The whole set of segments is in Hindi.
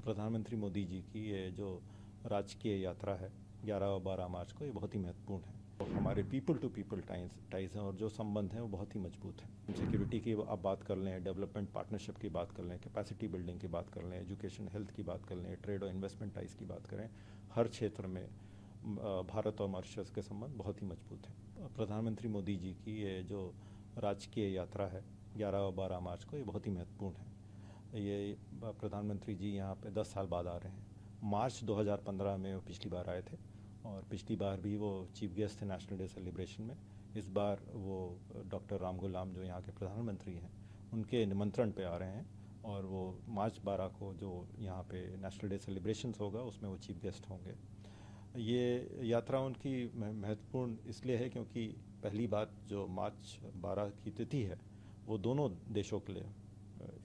प्रधानमंत्री मोदी जी की ये जो राजकीय यात्रा है 11 और 12 मार्च को, ये बहुत ही महत्वपूर्ण है। तो हमारे पीपल टू पीपल टाइज हैं और जो संबंध हैं वो बहुत ही मजबूत हैं। सिक्योरिटी की आप बात कर लें, डेवलपमेंट पार्टनरशिप की बात कर लें, कैपेसिटी बिल्डिंग की बात कर लें, एजुकेशन हेल्थ की बात कर लें, ट्रेड और इन्वेस्टमेंट टाइज की बात करें, हर क्षेत्र में भारत और मॉरिशस के संबंध बहुत ही मजबूत हैं। प्रधानमंत्री मोदी जी की ये जो राजकीय यात्रा है 11 और 12 मार्च को, ये बहुत ही महत्वपूर्ण है। ये प्रधानमंत्री जी यहाँ पे 10 साल बाद आ रहे हैं। मार्च 2015 में वो पिछली बार आए थे और पिछली बार भी वो चीफ गेस्ट थे नेशनल डे सेलिब्रेशन में। इस बार वो डॉक्टर राम गुलाम जो यहाँ के प्रधानमंत्री हैं उनके निमंत्रण पे आ रहे हैं और वो मार्च 12 को जो यहाँ पे नेशनल डे सेलिब्रेशंस होगा उसमें वो चीफ गेस्ट होंगे। ये यात्रा उनकी महत्वपूर्ण इसलिए है क्योंकि पहली बात जो मार्च 12 की तिथि है वो दोनों देशों के लिए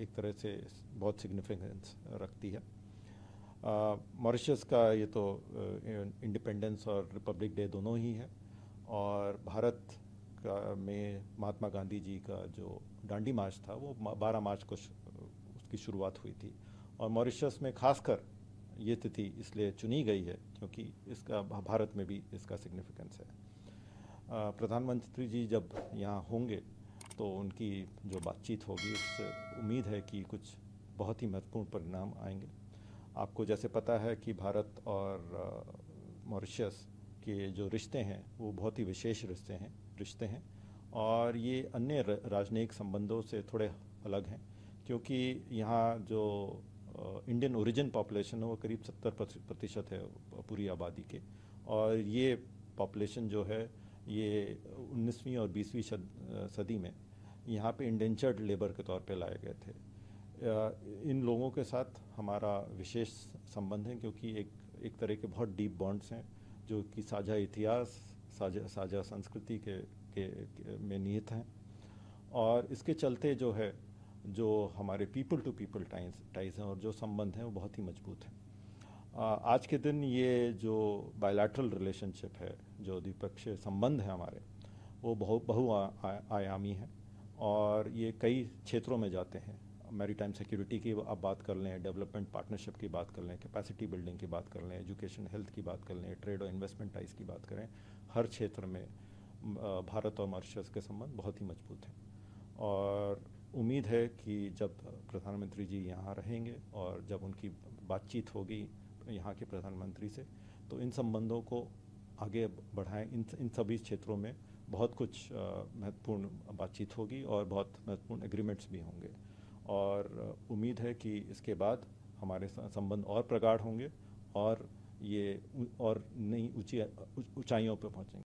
एक तरह से बहुत सिग्निफिकेंस रखती है। मॉरिशस का ये तो इंडिपेंडेंस और रिपब्लिक डे दोनों ही है और भारत का में महात्मा गांधी जी का जो दांडी मार्च था वो 12 मार्च को उसकी शुरुआत हुई थी और मॉरिशस में खासकर ये तिथि इसलिए चुनी गई है क्योंकि इसका भारत में भी इसका सिग्निफिकेंस है। प्रधानमंत्री जी जब यहाँ होंगे तो उनकी जो बातचीत होगी उससे उम्मीद है कि कुछ बहुत ही महत्वपूर्ण परिणाम आएंगे। आपको जैसे पता है कि भारत और मॉरिशस के जो रिश्ते हैं वो बहुत ही विशेष रिश्ते हैं और ये अन्य राजनयिक संबंधों से थोड़े अलग हैं क्योंकि यहाँ जो इंडियन ओरिजिन पॉपुलेशन है वो करीब 70% है पूरी आबादी के और ये पॉपुलेशन जो है ये 19वीं और 20वीं सदी में यहाँ पे इंडेंचर्ड लेबर के तौर पे लाए गए थे। इन लोगों के साथ हमारा विशेष संबंध है क्योंकि एक तरह के बहुत डीप बॉन्ड्स हैं जो कि साझा इतिहास साझा संस्कृति के में निहित हैं और इसके चलते जो है जो हमारे पीपल टू पीपल टाइज हैं और जो संबंध हैं वो बहुत ही मजबूत हैं। आज के दिन ये जो बायलैटरल रिलेशनशिप है, जो द्विपक्षीय संबंध है हमारे, वो बहुआयामी हैं और ये कई क्षेत्रों में जाते हैं। मैरीटाइम सिक्योरिटी की आप बात कर लें, डेवलपमेंट पार्टनरशिप की बात कर लें, कैपेसिटी बिल्डिंग की बात कर लें, एजुकेशन हेल्थ की बात कर लें, ट्रेड और इन्वेस्टमेंट टाइज की बात करें, हर क्षेत्र में भारत और मॉरिशस के संबंध बहुत ही मजबूत हैं और उम्मीद है कि जब प्रधानमंत्री जी यहाँ रहेंगे और जब उनकी बातचीत होगी यहाँ के प्रधानमंत्री से तो इन संबंधों को आगे बढ़ाएं। इन सभी क्षेत्रों में बहुत कुछ महत्वपूर्ण बातचीत होगी और बहुत महत्वपूर्ण एग्रीमेंट्स भी होंगे और उम्मीद है कि इसके बाद हमारे संबंध और प्रगाढ़ होंगे और ये और नई ऊंचाइयों पर पहुँचेंगे।